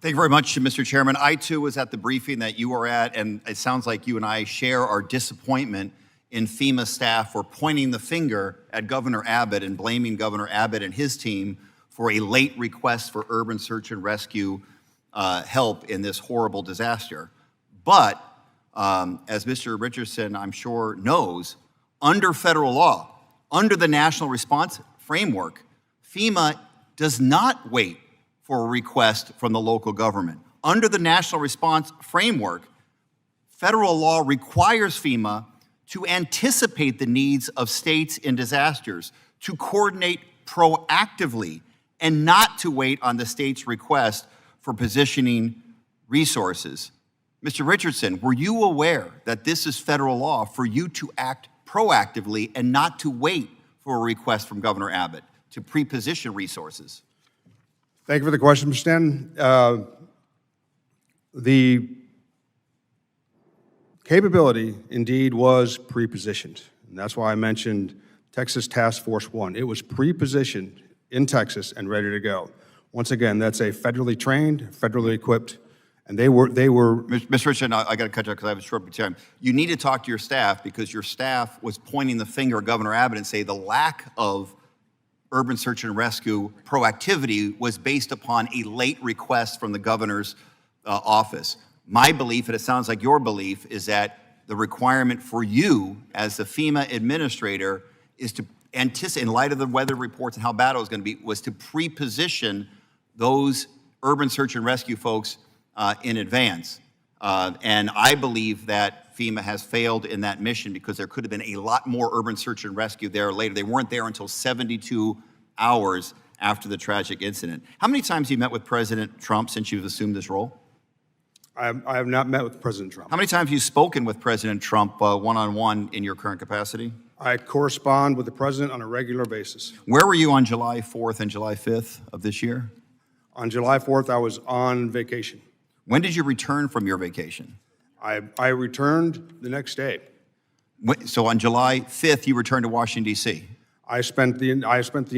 Thank you very much, Mr. Chairman. I, too, was at the briefing that you were at, and it sounds like you and I share our disappointment in FEMA staff for pointing the finger at Governor Abbott and blaming Governor Abbott and his team for a late request for urban search and rescue help in this horrible disaster. But as Mr. Richardson, I'm sure, knows, under federal law, under the National Response Framework, FEMA does not wait for a request from the local government. Under the National Response Framework, federal law requires FEMA to anticipate the needs of states in disasters, to coordinate proactively, and not to wait on the state's request for positioning resources. Mr. Richardson, were you aware that this is federal law for you to act proactively and not to wait for a request from Governor Abbott to pre-position resources? Thank you for the question, Mr. Stanton. The capability indeed was pre-positioned, and that's why I mentioned Texas Task Force 1. It was pre-positioned in Texas and ready to go. Once again, that's a federally trained, federally equipped, and they were. Mr. Richardson, I got to cut you because I have a short period of time. You need to talk to your staff because your staff was pointing the finger at Governor Abbott and say the lack of urban search and rescue proactivity was based upon a late request from the governor's office. My belief, and it sounds like your belief, is that the requirement for you as the FEMA administrator is to anticipate, in light of the weather reports and how bad it was going to be, was to pre-position those urban search and rescue folks in advance. And I believe that FEMA has failed in that mission because there could have been a lot more urban search and rescue there later. They weren't there until 72 hours after the tragic incident. How many times have you met with President Trump since you've assumed this role? I have not met with President Trump. How many times have you spoken with President Trump one-on-one in your current capacity? I correspond with the president on a regular basis. Where were you on July 4th and July 5th of this year? On July 4th, I was on vacation. When did you return from your vacation? I returned the next day. So on July 5th, you returned to Washington, D.C.? I spent the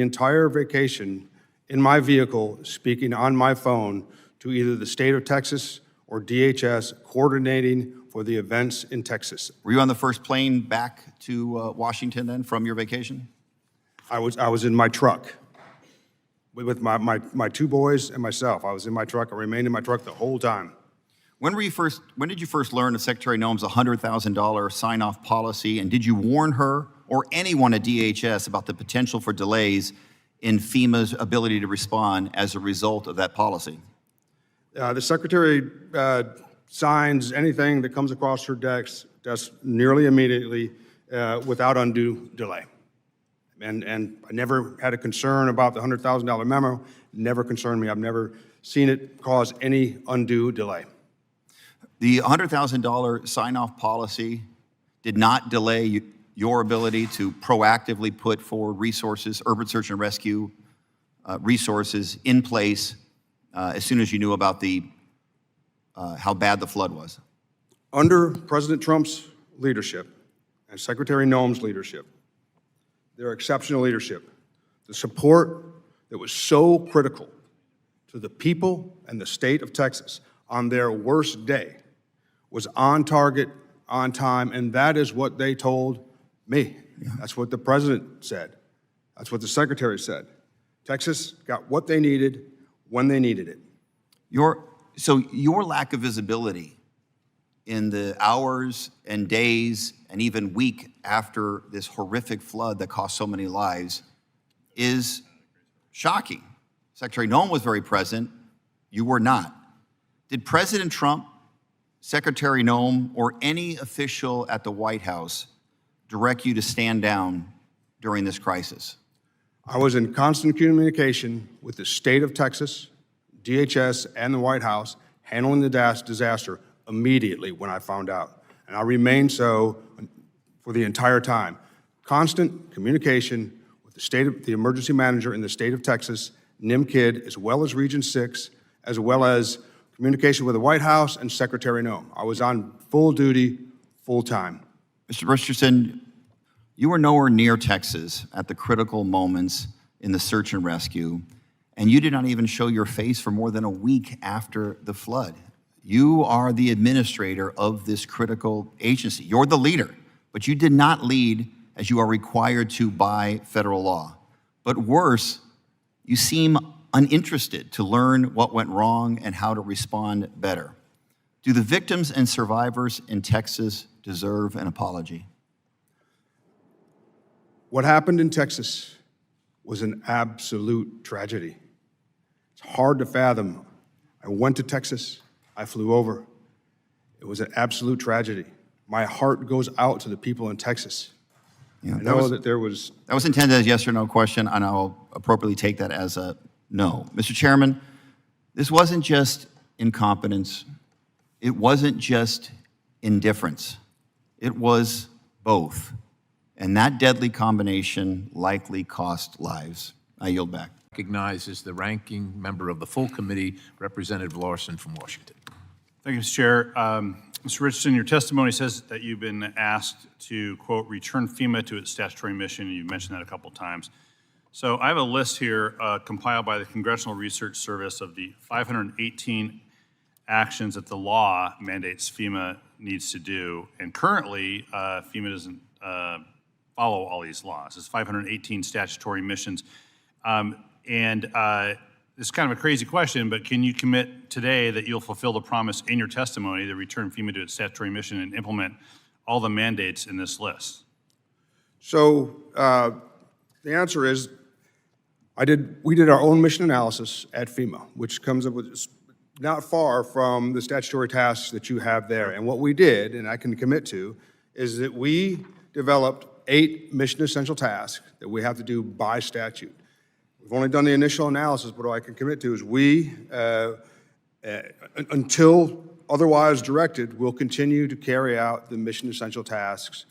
entire vacation in my vehicle speaking on my phone to either the state of Texas or DHS, coordinating for the events in Texas. Were you on the first plane back to Washington then from your vacation? I was in my truck with my two boys and myself. I was in my truck. I remained in my truck the whole time. When did you first learn of Secretary Noem's $100,000 sign-off policy, and did you warn her or anyone at DHS about the potential for delays in FEMA's ability to respond as a result of that policy? The Secretary signs anything that comes across her desk nearly immediately without undue delay. And I never had a concern about the $100,000 memo, never concerned me. I've never seen it cause any undue delay. The $100,000 sign-off policy did not delay your ability to proactively put forward resources, urban search and rescue resources in place as soon as you knew about how bad the flood was. Under President Trump's leadership and Secretary Noem's leadership, their exceptional leadership, the support that was so critical to the people and the state of Texas on their worst day was on target, on time, and that is what they told me. Yeah. That's what the president said. That's what the secretary said. Texas got what they needed when they needed it. So your lack of visibility in the hours and days and even week after this horrific flood that cost so many lives is shocking. Secretary Noem was very present. You were not. Did President Trump, Secretary Noem, or any official at the White House direct you to stand down during this crisis? I was in constant communication with the state of Texas, DHS, and the White House, handling the disaster immediately when I found out. And I remained so for the entire time. Constant communication with the emergency manager in the state of Texas, NIMKID, as well as Region 6, as well as communication with the White House and Secretary Noem. I was on full duty, full time. Mr. Richardson, you were nowhere near Texas at the critical moments in the search and rescue, and you did not even show your face for more than a week after the flood. You are the administrator of this critical agency. You're the leader, but you did not lead as you are required to by federal law. But worse, you seem uninterested to learn what went wrong and how to respond better. Do the victims and survivors in Texas deserve an apology? What happened in Texas was an absolute tragedy. It's hard to fathom. I went to Texas. I flew over. It was an absolute tragedy. My heart goes out to the people in Texas. Yeah, I know that there was... That was intended as a yes or no question, and I'll appropriately take that as a no. Mr. Chairman, this wasn't just incompetence. It wasn't just indifference. It was both. And that deadly combination likely cost lives. I yield back. Recognizes the ranking member of the full committee, Representative Larson from Washington. Thank you, Mr. Chair. Mr. Richardson, your testimony says that you've been asked to, quote, return FEMA to its statutory mission, and you've mentioned that a couple of times. So I have a list here compiled by the Congressional Research Service of the 518 actions that the law mandates FEMA needs to do. And currently, FEMA doesn't follow all these laws. It's 518 statutory missions. This is kind of a crazy question, but can you commit today that you'll fulfill the promise in your testimony to return FEMA to its statutory mission and implement all the mandates in this list? So the answer is, we did our own mission analysis at FEMA, which comes up with not far from the statutory tasks that you have there. And what we did, and I can commit to, is that we developed 8 mission essential tasks that we have to do by statute. We've only done the initial analysis, but what I can commit to is until otherwise directed, will continue to carry out the mission essential tasks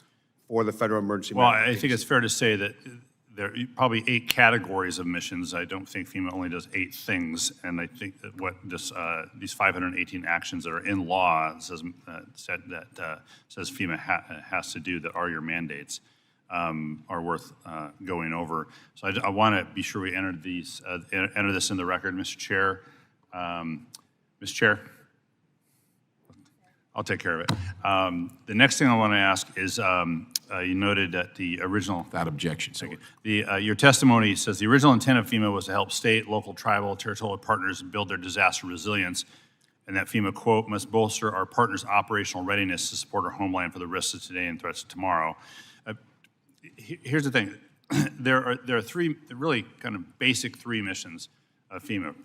for the Federal Emergency Management Well, I think Agency. it's fair to say that there are probably 8 categories of missions. I don't think FEMA only does 8 things, and I think that what these 518 actions that are in law says FEMA has to do that are your mandates are worth going over. So I want to be sure we enter this in the record, Mr. Chair. Mr. Chair, I'll take care of it. The next thing I want to ask is, you noted that the original... Without objection, sir. Your testimony says the original intent of FEMA was to help state, local, tribal, territorial partners build their disaster resilience, and that FEMA, quote, must bolster our partners' operational readiness to support our homeland for the risks of today and threats of tomorrow. Here's the thing. There are 3 really kind of basic 3 missions of FEMA: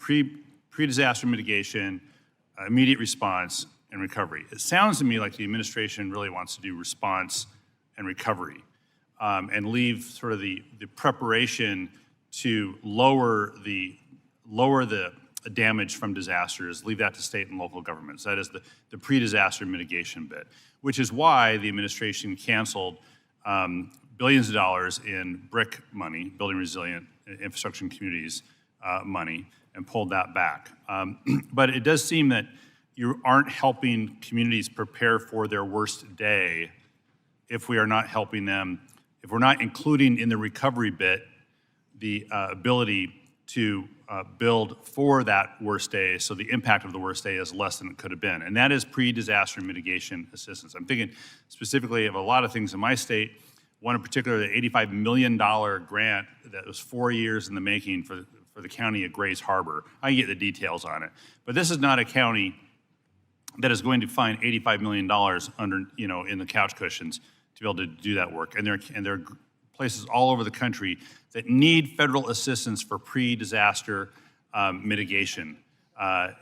pre-disaster mitigation, immediate response, and recovery. It sounds to me like the administration really wants to do response and recovery, and leave sort of the preparation to lower the damage from disasters, leave that to state and local governments. That is the pre-disaster mitigation bit, which is why the administration canceled billions of dollars in BRIC money, Building Resilient Infrastructure and Communities money, and pulled that back. But it does seem that you aren't helping communities prepare for their worst day if we are not helping them, if we're not including in the recovery bit the ability to build for that worst day, so the impact of the worst day is less than it could have been. And that is pre-disaster mitigation assistance. I'm thinking specifically of a lot of things in my state. One in particular, the $85 million grant that was 4 years in the making for the county of Grays Harbor. I can get the details on it. But this is not a county that is going to find $85 million under, in the couch cushions to be able to do that work. And there are places all over the country that need federal assistance for pre-disaster mitigation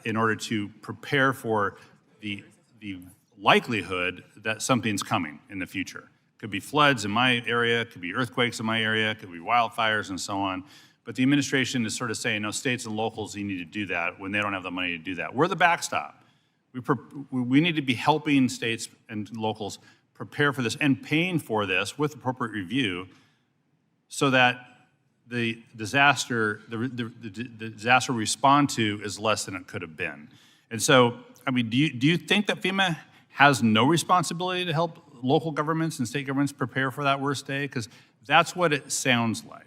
in order to prepare for the likelihood that something's coming in the future. Could be floods in my area, could be earthquakes in my area, could be wildfires and so on. But the administration is sort of saying, no, states and locals, you need to do that when they don't have the money to do that. We're the backstop. We need to be helping states and locals prepare for this and paying for this with appropriate review so that the disaster we respond to is less than it could have been. And so, I mean, do you think that FEMA has no responsibility to help local governments and state governments prepare for that worst day? Because that's what it sounds like.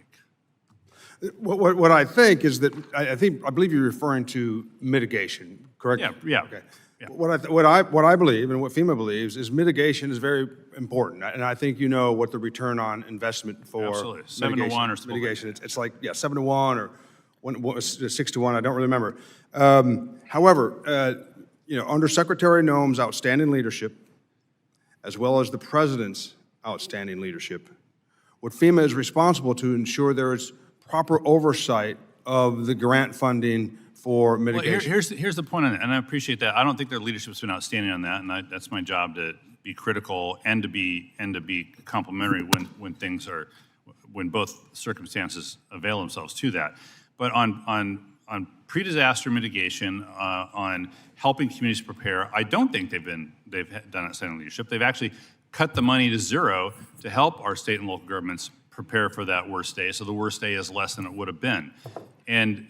What I think is that, I believe you're referring to mitigation, correct? Yeah. Okay. Yeah. What I believe and what FEMA believes is mitigation is very important. And I think you know what the return on investment for Absolutely. 7 to 1 or something like mitigation. It's like, 7 to 1 or 6 to 1, I don't really remember. However, under Secretary Noem's outstanding leadership, as well as the President's outstanding leadership, what FEMA is responsible to ensure there is proper oversight of the grant funding for Well, mitigation. here's the point on it, and I appreciate that. I don't think their leadership's been outstanding on that, and that's my job, to be critical and to be complimentary when both circumstances avail themselves to that. But on pre-disaster mitigation, on helping communities prepare, I don't think they've done outstanding leadership. They've actually cut the money to zero to help our state and local governments prepare for that worst day, so the worst day is less than it would have been. And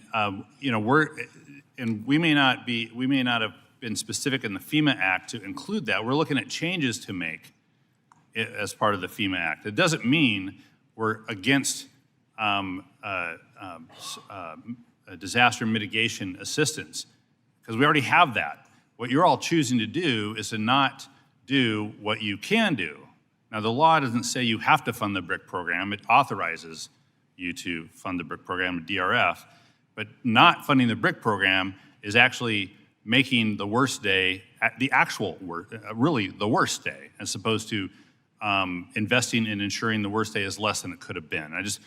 we may not have been specific in the FEMA Act to include that. We're looking at changes to make as part of the FEMA Act. It doesn't mean we're against disaster mitigation assistance, because we already have that. What you're all choosing to do is to not do what you can do. Now, the law doesn't say you have to fund the BRIC program. It authorizes you to fund the BRIC program, DRF, but not funding the BRIC program is actually making the worst day, really the worst day, as opposed to investing in ensuring the worst day is less than it could have been. I just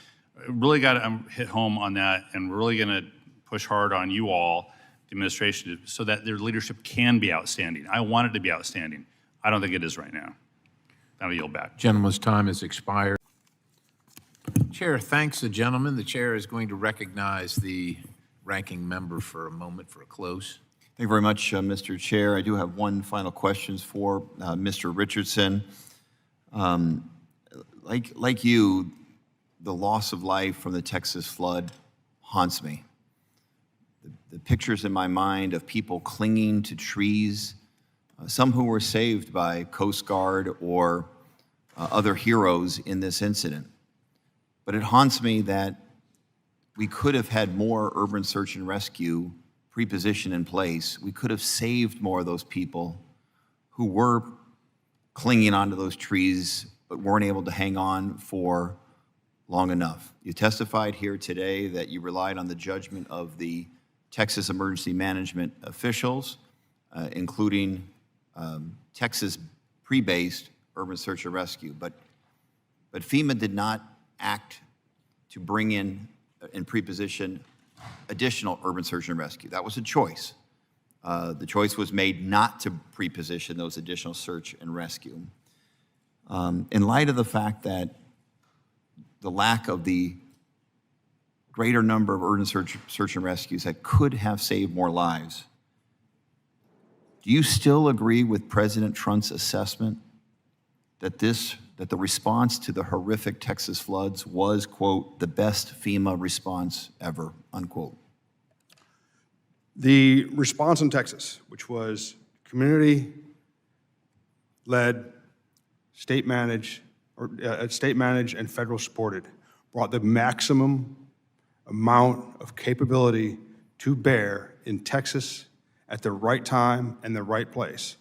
really got to hit home on that, and we're really going to push hard on you all, the administration, so that their leadership can be outstanding. I want it to be outstanding. I don't think it is right now. I'll yield back. Gentleman's time has expired. Chair thanks the gentleman. The chair is going to recognize the ranking member for a moment for a close. Thank you very much, Mr. Chair. I do have one final question for Mr. Richardson. Like you, the loss of life from the Texas flood haunts me. The pictures in my mind of people clinging to trees, some who were saved by Coast Guard or other heroes in this incident. But it haunts me that we could have had more urban search and rescue preposition in place. We could have saved more of those people who were clinging onto those trees but weren't able to hang on for long enough. You testified here today that you relied on the judgment of the Texas emergency management officials, including Texas pre-based urban search and rescue, but FEMA did not act to bring in preposition additional urban search and rescue. That was a choice. The choice was made not to preposition those additional search and rescue. In light of the fact that the lack of the greater number of urban search and rescues that could have saved more lives, do you still agree with President Trump's assessment that the response to the horrific Texas floods was, quote, the best FEMA response ever, unquote? The response in Texas, which was community-led, state-managed and federal supported, brought the maximum amount of capability to bear in Texas at the right time and the right place.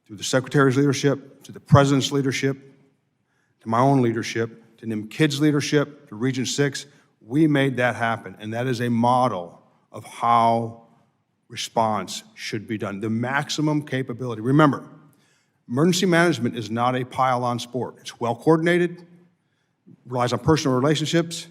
Through the Secretary's leadership, to the President's leadership, to my own leadership, to NIM Kids' leadership, to Region 6, we made that happen. And that is a model of how response should be done. The maximum capability. Remember, emergency management is not a pile-on sport. It's well-coordinated, relies on personal relationships,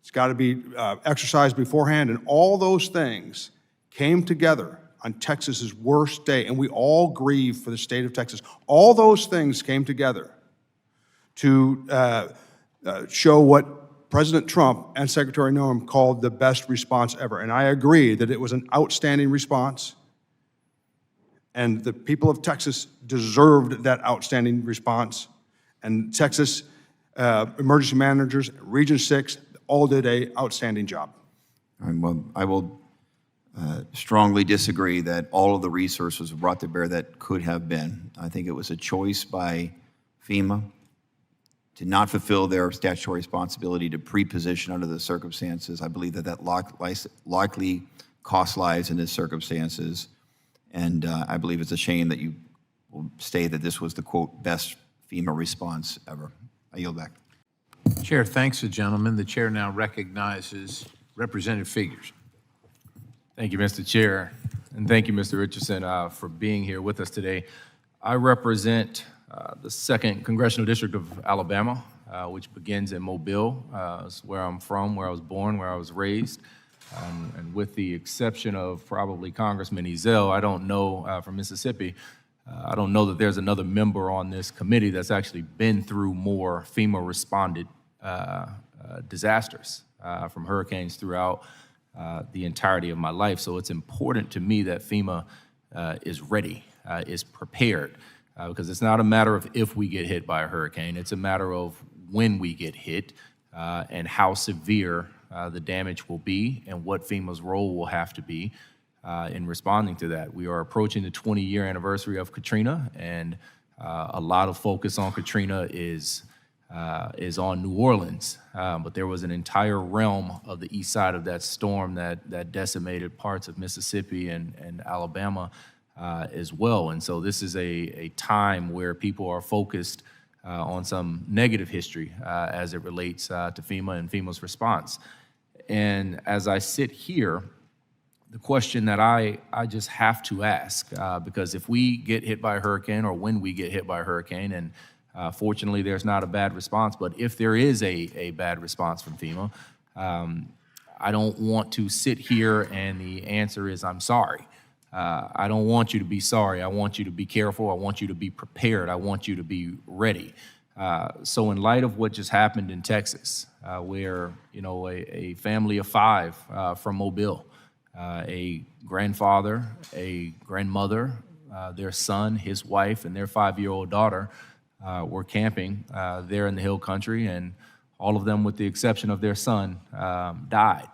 it's got to be exercised beforehand, and all those things came together on Texas's worst day, and we all grieve for the state of Texas. All those things came together to show what President Trump and Secretary Noem called the best response ever. And I agree that it was an outstanding response, and the people of Texas deserved that outstanding response. And Texas emergency managers, Region 6, all did an outstanding job. Well, I will strongly disagree that all of the resources were brought to bear that could have been. I think it was a choice by FEMA to not fulfill their statutory responsibility to pre-position under the circumstances. I believe that likely cost lives in the circumstances. And I believe it's a shame that you will state that this was the, quote, best FEMA response ever. I yield back. Chair thanks the gentleman. The chair now recognizes Representative Figures. Thank you, Mr. Chair, and thank you, Mr. Richardson, for being here with us today. I represent the 2nd Congressional District of Alabama, which begins in Mobile. It's where I'm from, where I was born, where I was raised. And with the exception of probably Congressman Ezell, I don't know, from Mississippi, I don't know that there's another member on this committee that's actually been through more FEMA-responded disasters from hurricanes throughout the entirety of my life. So it's important to me that FEMA is ready, is prepared, because it's not a matter of if we get hit by a hurricane, it's a matter of when we get hit and how severe the damage will be and what FEMA's role will have to be in responding to that. We are approaching the 20-year anniversary of Katrina, and a lot of focus on Katrina is on New Orleans, but there was an entire realm of the east side of that storm that decimated parts of Mississippi and Alabama as well. And so this is a time where people are focused on some negative history as it relates to FEMA and FEMA's response. And as I sit here, the question that I just have to ask, because if we get hit by a hurricane or when we get hit by a hurricane, and fortunately there's not a bad response, but if there is a bad response from FEMA, I don't want to sit here and the answer is I'm sorry. I don't want you to be sorry. I want you to be careful. I want you to be prepared. I want you to be ready. So in light of what just happened in Texas, where a family of 5 from Mobile, a grandfather, a grandmother, their son, his wife, and their 5-year-old daughter were camping there in the hill country, and all of them, with the exception of their son, died.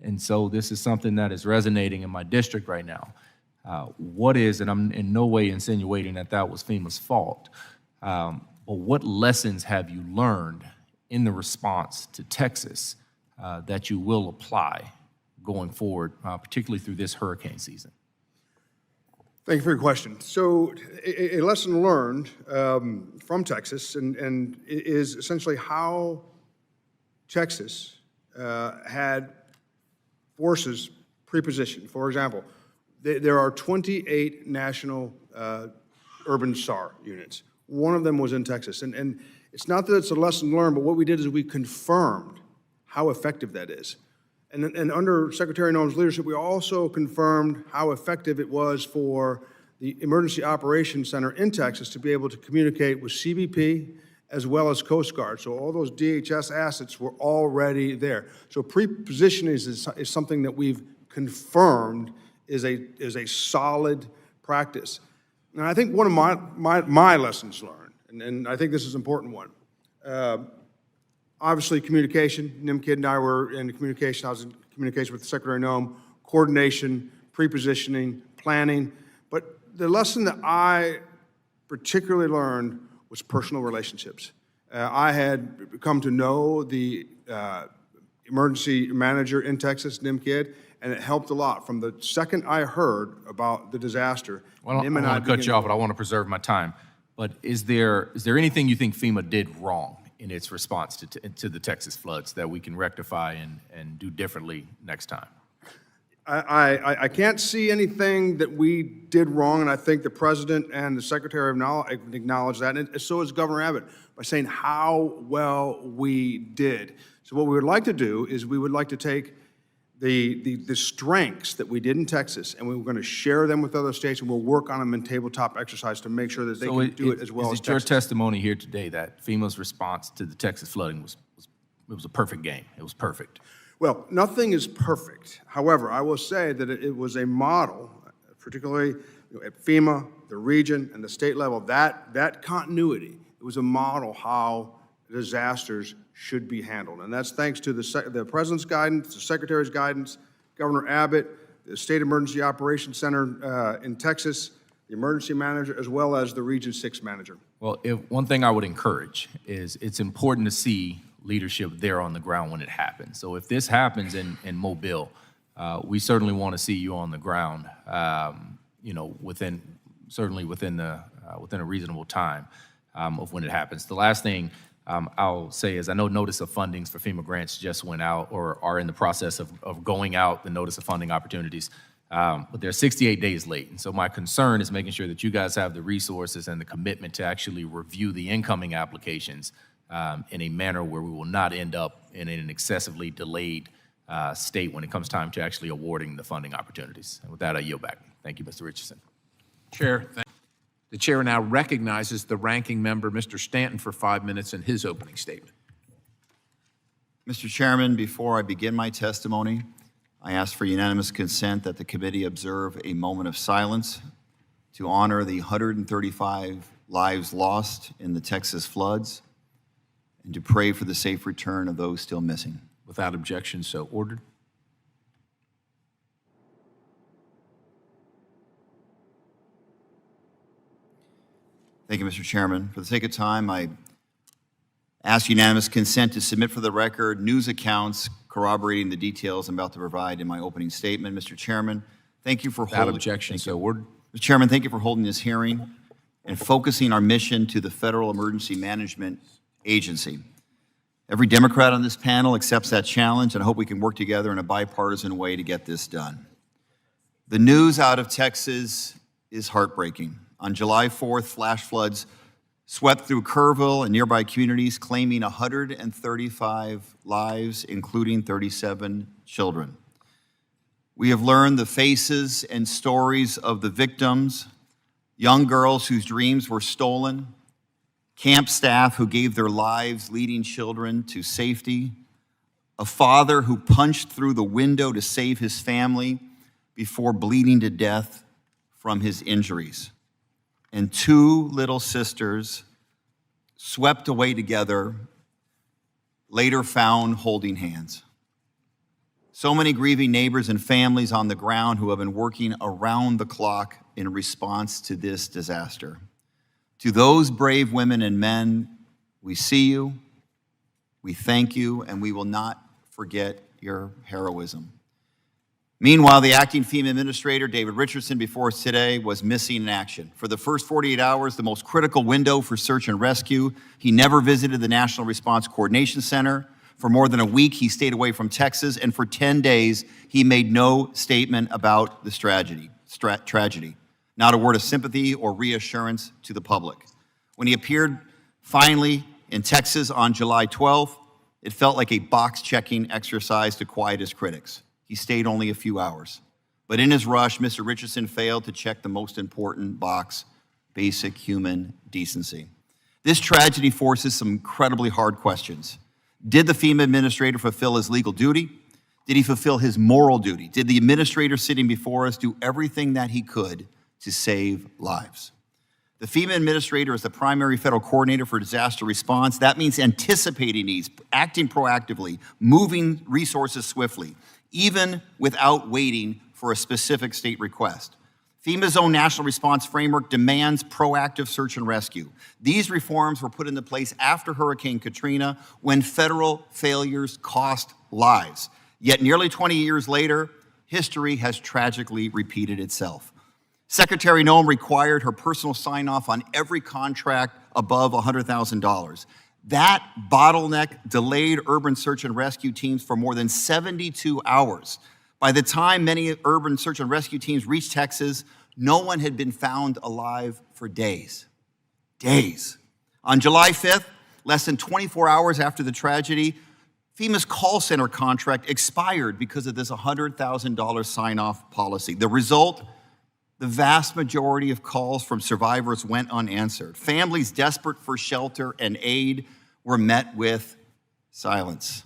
And so this is something that is resonating in my district right now. And I'm in no way insinuating that was FEMA's fault, but what lessons have you learned in the response to Texas that you will apply going forward, particularly through this hurricane season? Thank you for your question. So a lesson learned from Texas and is essentially how Texas had forces pre-positioned. For example, there are 28 national urban SAR units. One of them was in Texas. And it's not that it's a lesson learned, but what we did is we confirmed how effective that is. And under Secretary Noem's leadership, we also confirmed how effective it was for the Emergency Operations Center in Texas to be able to communicate with CBP as well as Coast Guard. So all those DHS assets were already there. So pre-positioning is something that we've confirmed is a solid practice. And I think one of my lessons learned, and I think this is an important one, obviously communication. NIMKID and I were in communication. I was in communication with Secretary Noem, coordination, pre-positioning, planning. But the lesson that I particularly learned was personal relationships. I had come to know the emergency manager in Texas, NIMKID, and it helped a lot. From the second I heard about the disaster, Well, I don't want to cut you off, but I want to preserve my time. But is there anything you think FEMA did wrong in its response to the Texas floods that we can rectify and do differently next time? I can't see anything that we did wrong, and I think the President and the Secretary have acknowledged that, and so is Governor Abbott, by saying how well we did. So what we would like to do is we would like to take the strengths that we did in Texas, and we were going to share them with other states, and we'll work on them in tabletop exercise to make sure that they can do it as well as Is it your Texas. testimony here today that FEMA's response to the Texas flooding was a perfect game? It was perfect. Well, nothing is perfect. However, I will say that it was a model, particularly at FEMA, the region, and the state level, that continuity. It was a model how disasters should be handled. And that's thanks to the President's guidance, the Secretary's guidance, Governor Abbott, the State Emergency Operations Center in Texas, the emergency manager, as well as the Region 6 manager. Well, one thing I would encourage is it's important to see leadership there on the ground when it happens. So if this happens in Mobile, we certainly want to see you on the ground, certainly within a reasonable time of when it happens. The last thing I'll say is I know notice of fundings for FEMA grants just went out or are in the process of going out, the notice of funding opportunities. But they're 68 days late. And so my concern is making sure that you guys have the resources and the commitment to actually review the incoming applications in a manner where we will not end up in an excessively delayed state when it comes time to actually awarding the funding opportunities. And with that, I yield back. Thank you, Mr. Richardson. Chair, the chair now recognizes the ranking member, Mr. Stanton, for 5 minutes in his opening statement. Mr. Chairman, before I begin my testimony, I ask for unanimous consent that the committee observe a moment of silence to honor the 135 lives lost in the Texas floods and to pray for the safe return of those still missing. Without objection, so ordered. Thank you, Mr. Chairman. For the sake of time, I ask unanimous consent to submit for the record news accounts corroborating the details I'm about to provide in my opening statement. Mr. Chairman, thank you for Without holding... objection, so ordered. Mr. Chairman, thank you for holding this hearing and focusing our mission to the Federal Emergency Management Agency. Every Democrat on this panel accepts that challenge, and I hope we can work together in a bipartisan way to get this done. The news out of Texas is heartbreaking. On July 4th, flash floods swept through Kerrville and nearby communities, claiming 135 lives, including 37 children. We have learned the faces and stories of the victims, young girls whose dreams were stolen, camp staff who gave their lives leading children to safety, a father who punched through the window to save his family before bleeding to death from his injuries, and two little sisters swept away together, later found holding hands. So many grieving neighbors and families on the ground who have been working around the clock in response to this disaster. To those brave women and men, we see you, we thank you, and we will not forget your heroism. Meanwhile, the acting FEMA Administrator, David Richardson, before us today, was missing in action. For the first 48 hours, the most critical window for search and rescue, he never visited the National Response Coordination Center. For more than a week, he stayed away from Texas, and for 10 days, he made no statement about this tragedy. Not a word of sympathy or reassurance to the public. When he appeared finally in Texas on July 12th, it felt like a box-checking exercise to quiet his critics. He stayed only a few hours. But in his rush, Mr. Richardson failed to check the most important box, basic human decency. This tragedy forces some incredibly hard questions. Did the FEMA administrator fulfill his legal duty? Did he fulfill his moral duty? Did the administrator sitting before us do everything that he could to save lives? The FEMA administrator is the primary federal coordinator for disaster response. That means anticipating needs, acting proactively, moving resources swiftly, even without waiting for a specific state request. FEMA's own national response framework demands proactive search and rescue. These reforms were put into place after Hurricane Katrina, when federal failures cost lives. Yet nearly 20 years later, history has tragically repeated itself. Secretary Noem required her personal sign-off on every contract above $100,000. That bottleneck delayed urban search and rescue teams for more than 72 hours. By the time many urban search and rescue teams reached Texas, no one had been found alive for days. Days. On July 5th, less than 24 hours after the tragedy, FEMA's call center contract expired because of this $100,000 sign-off policy. The result, the vast majority of calls from survivors went unanswered. Families desperate for shelter and aid were met with silence.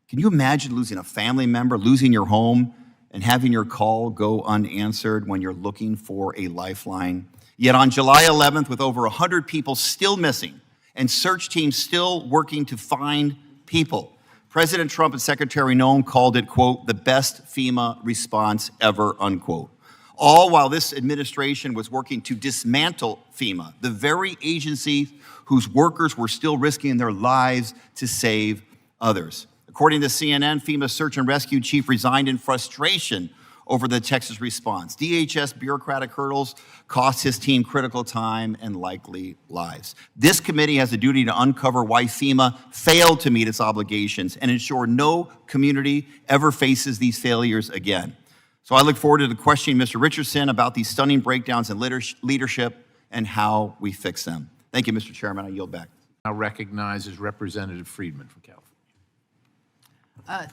Can you imagine losing a family member, losing your home, and having your call go unanswered when you're looking for a lifeline? Yet on July 11th, with over 100 people still missing and search teams still working to find people, President Trump and Secretary Noem called it, quote, the best FEMA response ever, unquote. All while this administration was working to dismantle FEMA, the very agency whose workers were still risking their lives to save others. According to CNN, FEMA search and rescue chief resigned in frustration over the Texas response. DHS bureaucratic hurdles cost his team critical time and likely lives. This committee has a duty to uncover why FEMA failed to meet its obligations and ensure no community ever faces these failures again. So I look forward to questioning Mr. Richardson about these stunning breakdowns in leadership and how we fix them. Thank you, Mr. Chairman. I yield back. Now recognizes Representative Friedman from California.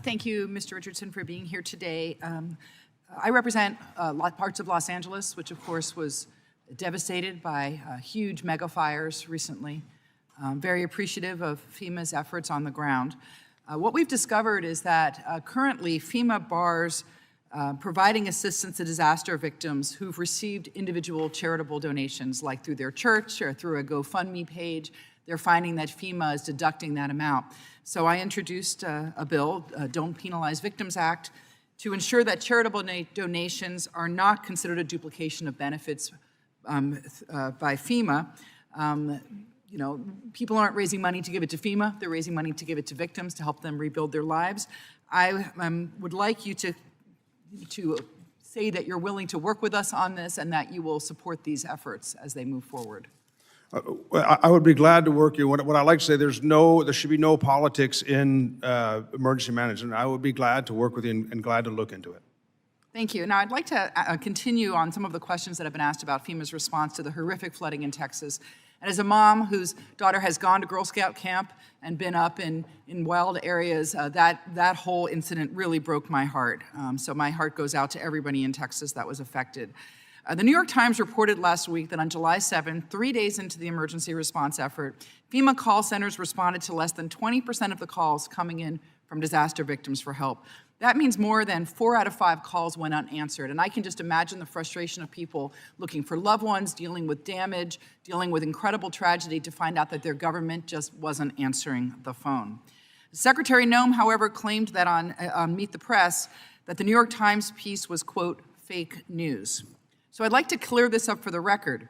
Thank you, Mr. Richardson, for being here today. I represent parts of Los Angeles, which of course was devastated by huge mega fires recently. Very appreciative of FEMA's efforts on the ground. What we've discovered is that currently FEMA bars providing assistance to disaster victims who've received individual charitable donations, like through their church or through a GoFundMe page. They're finding that FEMA is deducting that amount. So I introduced a bill, Don't Penalize Victims Act, to ensure that charitable donations are not considered a duplication of benefits by FEMA. You know, people aren't raising money to give it to FEMA, they're raising money to give it to victims to help them rebuild their lives. I would like you to say that you're willing to work with us on this and that you will support these efforts as they move forward. I would be glad to work you. What I like to say, there should be no politics in emergency management. I would be glad to work with you and glad to look into it. Thank you. Now, I'd like to continue on some of the questions that have been asked about FEMA's response to the horrific flooding in Texas. And as a mom whose daughter has gone to Girl Scout camp and been up in wild areas, that whole incident really broke my heart. So my heart goes out to everybody in Texas that was affected. The New York Times reported last week that on July 7th, 3 days into the emergency response effort, FEMA call centers responded to less than 20% of the calls coming in from disaster victims for help. That means more than 4 out of 5 calls went unanswered. And I can just imagine the frustration of people looking for loved ones, dealing with damage, dealing with incredible tragedy to find out that their government just wasn't answering the phone. Secretary Noem, however, claimed that on Meet the Press that the New York Times piece was, quote, fake news. So I'd like to clear this up for the record.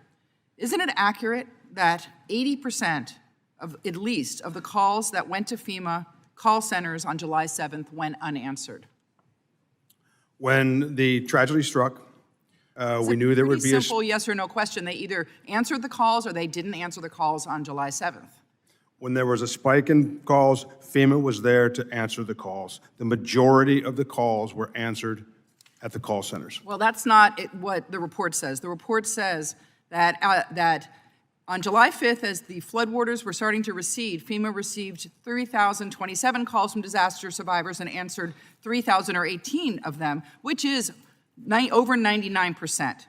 Isn't it accurate that 80% of, at least, of the calls that went to FEMA call centers on July 7th went unanswered? When the tragedy struck, we knew there would be a simple yes or no question. They either answered the calls or they didn't answer the calls on July 7th. When there was a spike in calls, FEMA was there to answer the calls. The majority of the calls were answered at the call centers. Well, that's not what the report says. The report says that on July 5th, as the floodwaters were starting to recede, FEMA received 3,027 calls from disaster survivors and answered 3,018 of them, which is over 99%.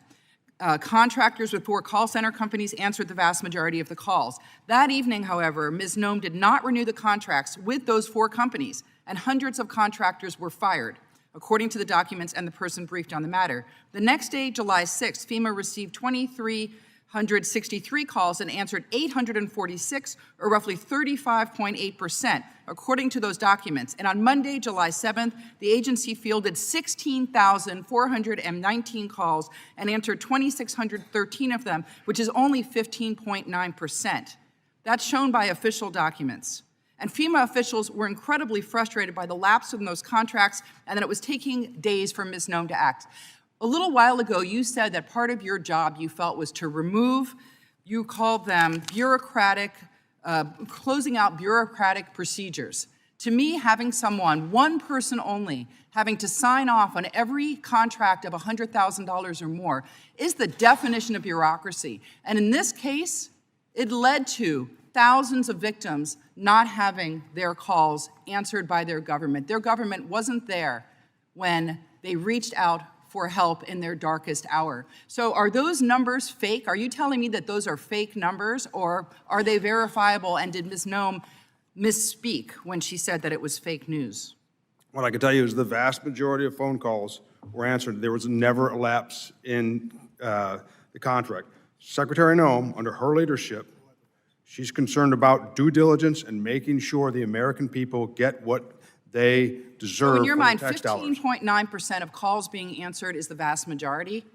Contractors with 4 call center companies answered the vast majority of the calls. That evening, however, Ms. Noem did not renew the contracts with those 4 companies, and hundreds of contractors were fired, according to the documents and the person briefed on the matter. The next day, July 6th, FEMA received 2,363 calls and answered 846, or roughly 35.8%, according to those documents. And on Monday, July 7th, the agency fielded 16,419 calls and answered 2,613 of them, which is only 15.9%. That's shown by official documents. And FEMA officials were incredibly frustrated by the lapse in those contracts and that it was taking days for Ms. Noem to act. A little while ago, you said that part of your job you felt was to remove, you called them bureaucratic, closing out bureaucratic procedures. To me, having someone, one person only, having to sign off on every contract of $100,000 or more is the definition of bureaucracy. And in this case, it led to thousands of victims not having their calls answered by their government. Their government wasn't there when they reached out for help in their darkest hour. So are those numbers fake? Are you telling me that those are fake numbers, or are they verifiable, and did Ms. Noem misspeak when she said that it was fake news? What I can tell you is the vast majority of phone calls were answered. There was never a lapse in the contract. Secretary Noem, under her leadership, she's concerned about due diligence and making sure the American people get what they deserve. So in your for mind, the tax dollars. 15.9% of calls being answered is the vast majority?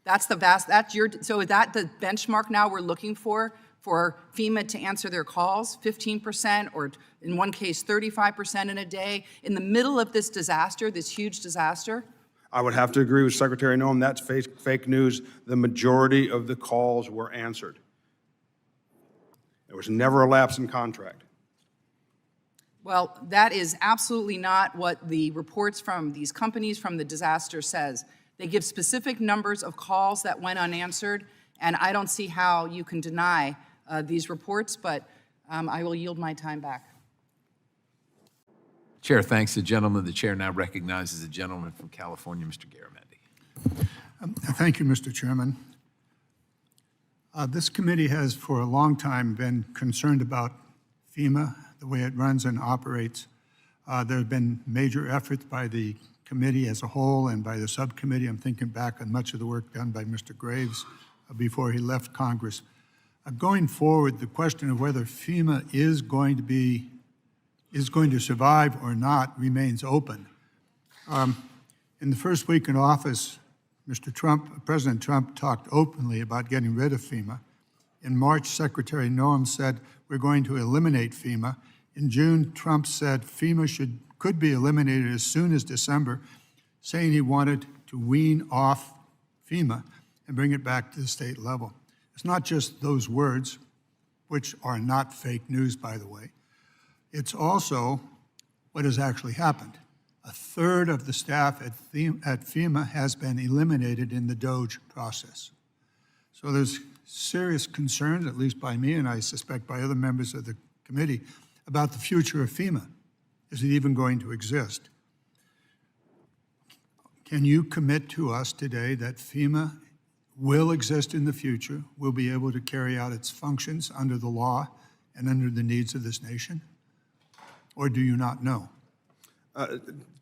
That's so is that the benchmark now we're looking for FEMA to answer their calls, 15%, or in one case, 35% in a day, in the middle of this disaster, this huge disaster? I would have to agree with Secretary Noem. That's fake news. The majority of the calls were answered. There was never a lapse in contract. Well, that is absolutely not what the reports from these companies from the disaster says. They give specific numbers of calls that went unanswered, and I don't see how you can deny these reports, but I will yield my time back. Chair thanks the gentleman. The chair now recognizes the gentleman from California, Mr. Garamendi. Thank you, Mr. Chairman. This committee has for a long time been concerned about FEMA, the way it runs and operates. There have been major efforts by the committee as a whole and by the subcommittee. I'm thinking back on much of the work done by Mr. Graves before he left Congress. Going forward, the question of whether FEMA is going to survive or not remains open. In the first week in office, President Trump talked openly about getting rid of FEMA. In March, Secretary Noem said, we're going to eliminate FEMA. In June, Trump said FEMA could be eliminated as soon as December, saying he wanted to wean off FEMA and bring it back to the state level. It's not just those words, which are not fake news, by the way. It's also what has actually happened. A third of the staff at FEMA has been eliminated in the DOGE process. So there's serious concerns, at least by me and I suspect by other members of the committee, about the future of FEMA. Is it even going to exist? Can you commit to us today that FEMA will exist in the future, will be able to carry out its functions under the law and under the needs of this nation? Or do you not know?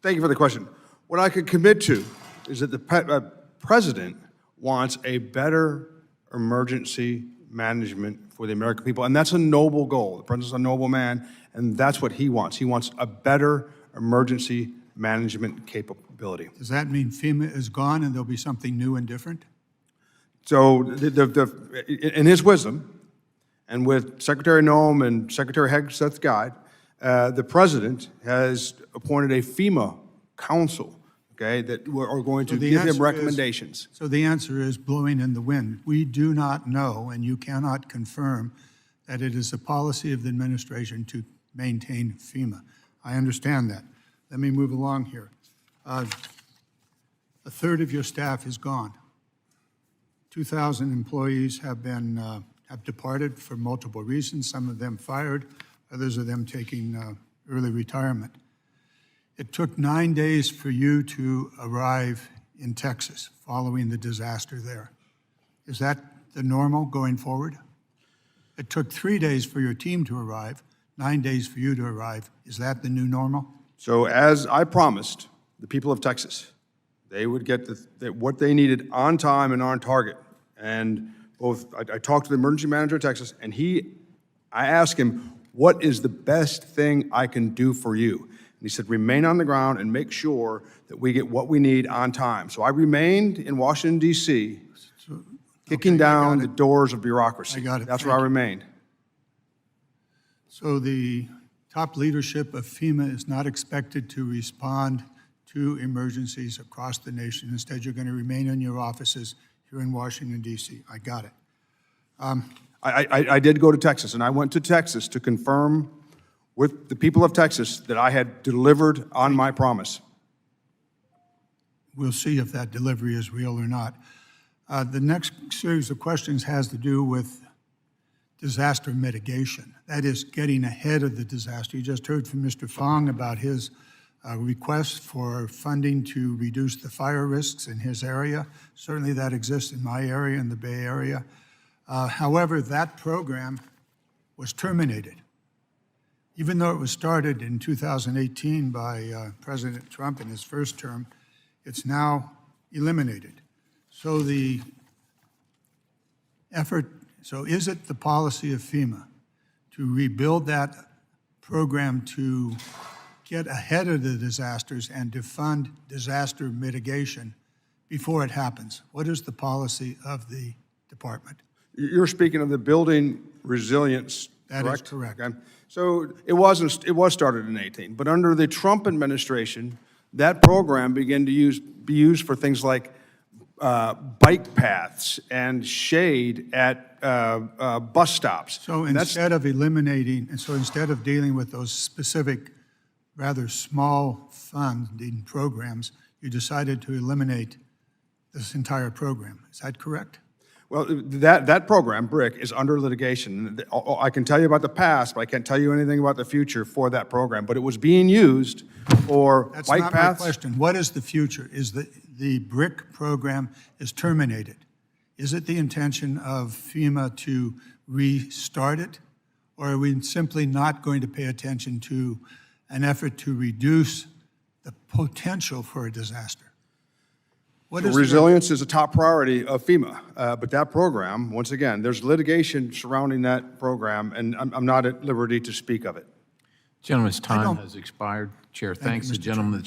Thank you for the question. What I could commit to is that the president wants a better emergency management for the American people, and that's a noble goal. The president's a noble man, and that's what he wants. He wants a better emergency management capability. Does that mean FEMA is gone and there'll be something new and different? So in his wisdom, and with Secretary Noem and Secretary Hegseth's guide, the president has appointed a FEMA council, okay, that are going to give him recommendations. So the answer is blowing in the wind. We do not know, and you cannot confirm that it is the policy of the administration to maintain FEMA. I understand that. Let me move along here. A third of your staff is gone. 2,000 employees have departed for multiple reasons, some of them fired, others of them taking early retirement. It took 9 days for you to arrive in Texas following the disaster there. Is that the normal going forward? It took 3 days for your team to arrive, 9 days for you to arrive. Is that the new normal? So as I promised the people of Texas, they would get what they needed on time and on target. And I talked to the emergency manager of Texas, and I asked him, what is the best thing I can do for you? And he said, remain on the ground and make sure that we get what we need on time. So I remained in Washington, D.C., kicking down the doors of bureaucracy. I got it. That's where I remained. So the top leadership of FEMA is not expected to respond to emergencies across the nation. Instead, you're going to remain in your offices here in Washington, D.C. I got it. I did go to Texas, and I went to Texas to confirm with the people of Texas that I had delivered on my promise. We'll see if that delivery is real or not. The next series of questions has to do with disaster mitigation. That is, getting ahead of the disaster. You just heard from Mr. Fong about his request for funding to reduce the fire risks in his area. Certainly that exists in my area, in the Bay Area. However, that program was terminated. Even though it was started in 2018 by President Trump in his first term, it's now eliminated. So is it the policy of FEMA to rebuild that program to get ahead of the disasters and to fund disaster mitigation before it happens? What is the policy of the department? You're speaking of the building resilience, That correct? is correct. Okay. So it was started in 18, but under the Trump administration, that program began to be used for things like bike paths and shade at bus stops. So And that's- instead of instead of dealing with those specific, rather small funding programs, you decided to eliminate this entire program. Is that correct? Well, that program, BRIC, is under litigation. I can tell you about the past, but I can't tell you anything about the future for that program. But it was being used for That's bike not my paths. question. What is the future? Is the BRIC program is terminated? Is it the intention of FEMA to restart it? Or are we simply not going to pay attention to an effort to reduce the potential for a disaster? What is the- Resilience is a top priority of FEMA, but that program, once again, there's litigation surrounding that program, and I'm not at liberty to speak of it. Gentleman's time don't- has expired. Chair Thank you, thanks the Mr. gentleman. The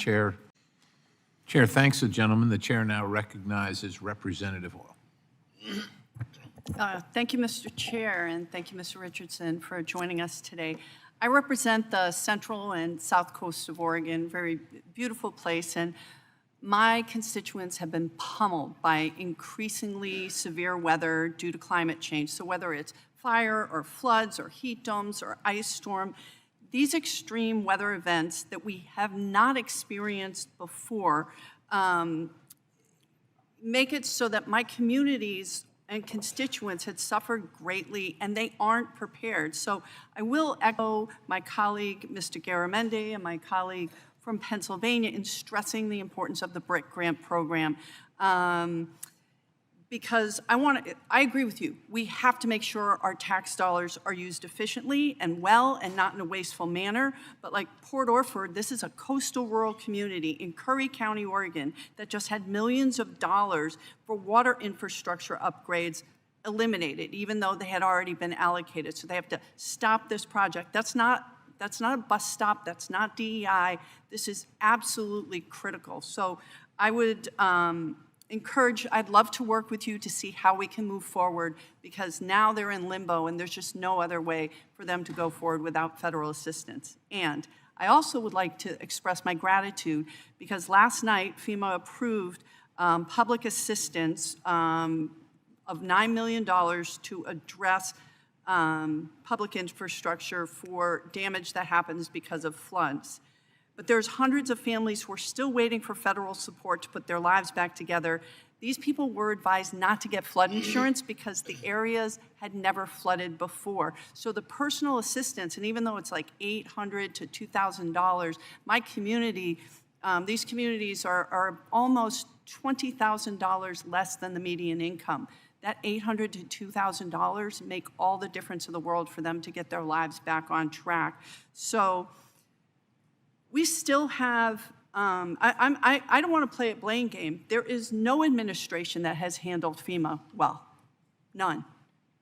chair thanks the gentleman. The chair now recognizes Representative Oil. Thank you, Mr. Chair, and thank you, Mr. Richardson, for joining us today. I represent the central and south coast of Oregon, very beautiful place, and my constituents have been pummeled by increasingly severe weather due to climate change. So whether it's fire or floods or heat domes or ice storm, these extreme weather events that we have not experienced before make it so that my communities and constituents had suffered greatly, and they aren't prepared. So I will echo my colleague, Mr. Garamendi, and my colleague from Pennsylvania in stressing the importance of the BRIC grant program. Because I agree with you. We have to make sure our tax dollars are used efficiently and well and not in a wasteful manner. But like Port Orford, this is a coastal rural community in Curry County, Oregon, that just had millions of dollars for water infrastructure upgrades eliminated, even though they had already been allocated. So they have to stop this project. That's not a bus stop. That's not DEI. This is absolutely critical. So I would I'd love to work with you to see how we can move forward, because now they're in limbo and there's just no other way for them to go forward without federal assistance. And I also would like to express my gratitude because last night FEMA approved public assistance of $9 million to address public infrastructure for damage that happens because of floods. But there's hundreds of families who are still waiting for federal support to put their lives back together. These people were advised not to get flood insurance because the areas had never flooded before. So the personal assistance, and even though it's like $800 to $2,000, my community, these communities are almost $20,000 less than the median income. That $800 to $2,000 make all the difference in the world for them to get their lives back on track. So we still have, I don't want to play a blame game. There is no administration that has handled FEMA well, none.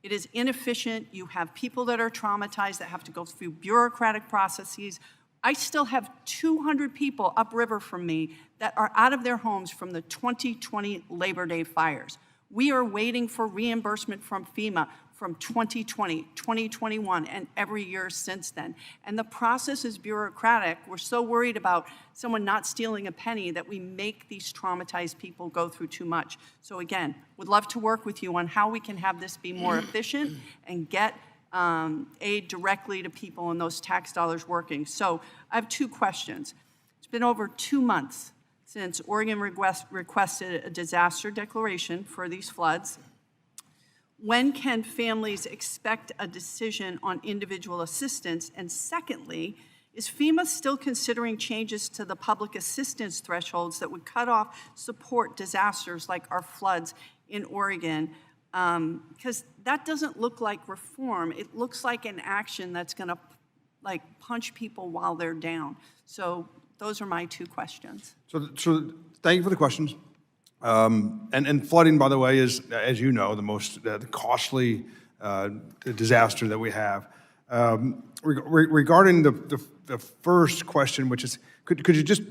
It is inefficient. You have people that are traumatized that have to go through bureaucratic processes. I still have 200 people upriver from me that are out of their homes from the 2020 Labor Day fires. We are waiting for reimbursement from FEMA from 2020, 2021, and every year since then. And the process is bureaucratic. We're so worried about someone not stealing a penny that we make these traumatized people go through too much. So again, would love to work with you on how we can have this be more efficient and get aid directly to people and those tax dollars working. So I have two questions. It's been over 2 months since Oregon requested a disaster declaration for these floods. When can families expect a decision on individual assistance? And secondly, is FEMA still considering changes to the public assistance thresholds that would cut off support disasters like our floods in Oregon? Because that doesn't look like reform. It looks like an action that's going to punch people while they're down. So those are my two questions. So thank you for the questions. And flooding, by the way, is, as you know, the most costly disaster that we have. Regarding the first question, which is, could you just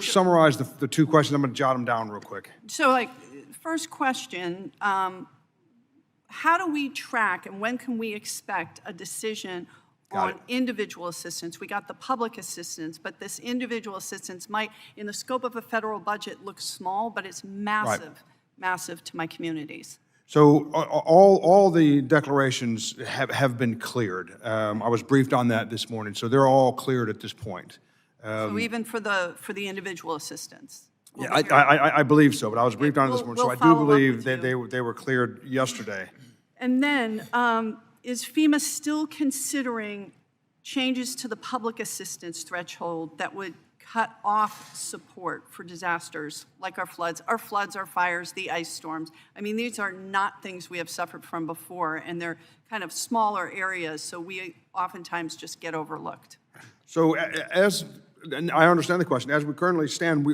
summarize the two questions? I'm going to jot them down real quick. So like, first question, how do we track and when can we expect a decision on individual assistance? We got the public assistance, but this individual assistance might, in the scope of a federal budget, look small, but it's massive, massive to my communities. So all the declarations have been cleared. I was briefed on that this morning, so they're all cleared at this point. So even for the individual assistance? Yeah, I believe so, but I was briefed on it this morning, so I do believe that you. they were cleared yesterday. And then, is FEMA still considering changes to the public assistance threshold that would cut off support for disasters like our floods, our fires, the ice storms? I mean, these are not things we have suffered from before, and they're kind of smaller areas, so we oftentimes just get overlooked. So and I understand the question. As we currently stand,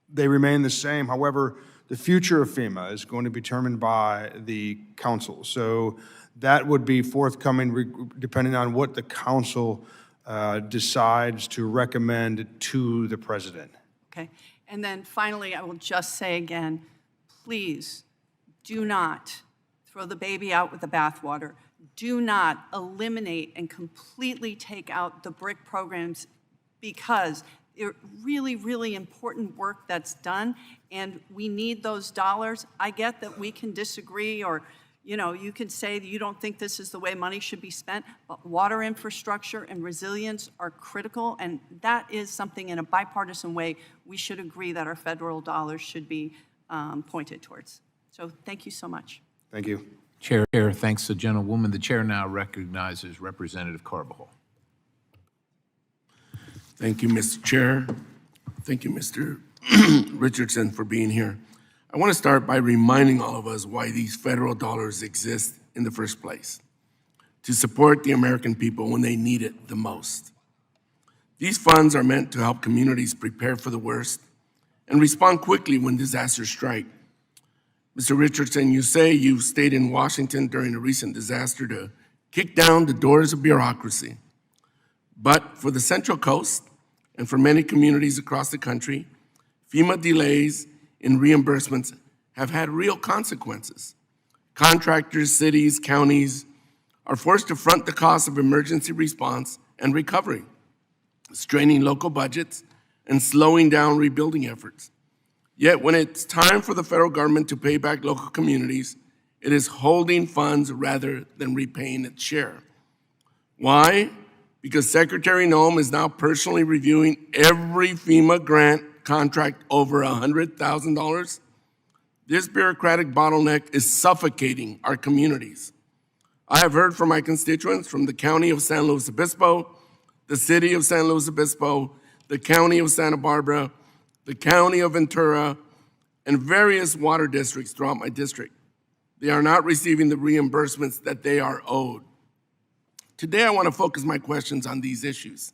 they remain the same. However, the future of FEMA is going to be determined by the council. So that would be forthcoming depending on what the council decides to recommend to the president. Okay. And then finally, I will just say again, please do not throw the baby out with the bathwater. Do not eliminate and completely take out the BRIC programs, because they're really, really important work that's done, and we need those dollars. I get that we can disagree, or you can say that you don't think this is the way money should be spent, but water infrastructure and resilience are critical, and that is something in a bipartisan way we should agree that our federal dollars should be pointed towards. So thank you so much. Thank you. Chair, thanks the gentlewoman. The chair now recognizes Representative Carbajal. Thank you, Mr. Chair. Thank you, Mr. Richardson, for being here. I want to start by reminding all of us why these federal dollars exist in the first place: to support the American people when they need it the most. These funds are meant to help communities prepare for the worst and respond quickly when disasters strike. Mr. Richardson, you say you stayed in Washington during a recent disaster to kick down the doors of bureaucracy. But for the Central Coast and for many communities across the country, FEMA delays in reimbursements have had real consequences. Contractors, cities, counties are forced to front the cost of emergency response and recovery, straining local budgets and slowing down rebuilding efforts. Yet when it's time for the federal government to pay back local communities, it is holding funds rather than repaying its share. Why? Because Secretary Noem is now personally reviewing every FEMA grant contract over $100,000. This bureaucratic bottleneck is suffocating our communities. I have heard from my constituents from the County of San Luis Obispo, the City of San Luis Obispo, the County of Santa Barbara, the County of Ventura, and various water districts throughout my district. They are not receiving the reimbursements that they are owed. Today, I want to focus my questions on these issues.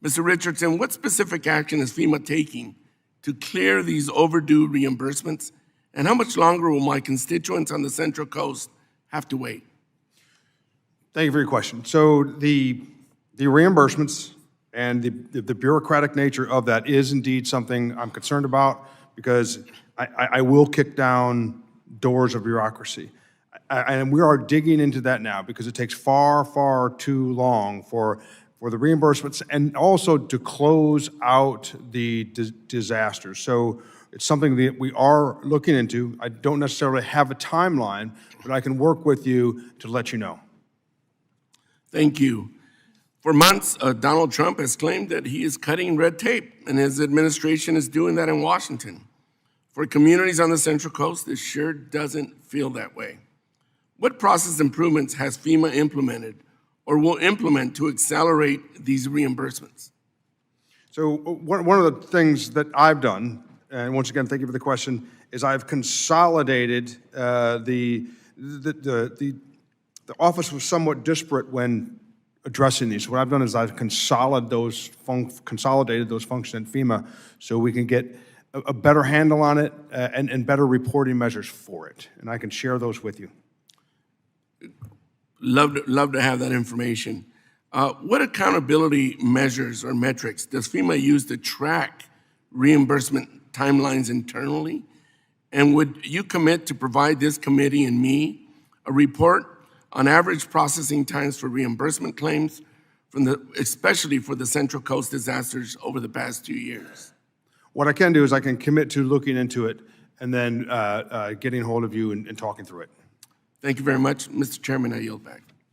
Mr. Richardson, what specific action is FEMA taking to clear these overdue reimbursements, and how much longer will my constituents on the Central Coast have to wait? Thank you for your question. So the reimbursements and the bureaucratic nature of that is indeed something I'm concerned about, because I will kick down doors of bureaucracy. And we are digging into that now, because it takes far, far too long for the reimbursements and also to close out the disasters. So it's something that we are looking into. I don't necessarily have a timeline, but I can work with you to let you know. Thank you. For months, Donald Trump has claimed that he is cutting red tape, and his administration is doing that in Washington. For communities on the Central Coast, this sure doesn't feel that way. What process improvements has FEMA implemented or will implement to accelerate these reimbursements? So one of the things that I've done, and once again, thank you for the question, is I've consolidated the office was somewhat disparate when addressing these. So what I've done is I've consolidated those functions in FEMA so we can get a better handle on it and better reporting measures for it. And I can share those with you. Love to have that information. What accountability measures or metrics does FEMA use to track reimbursement timelines internally? And would you commit to provide this committee and me a report on average processing times for reimbursement claims especially for the Central Coast disasters over the past 2 years? What I can do is I can commit to looking into it and then getting hold of you and talking through it. Thank you very much. Mr. Chairman, I yield back.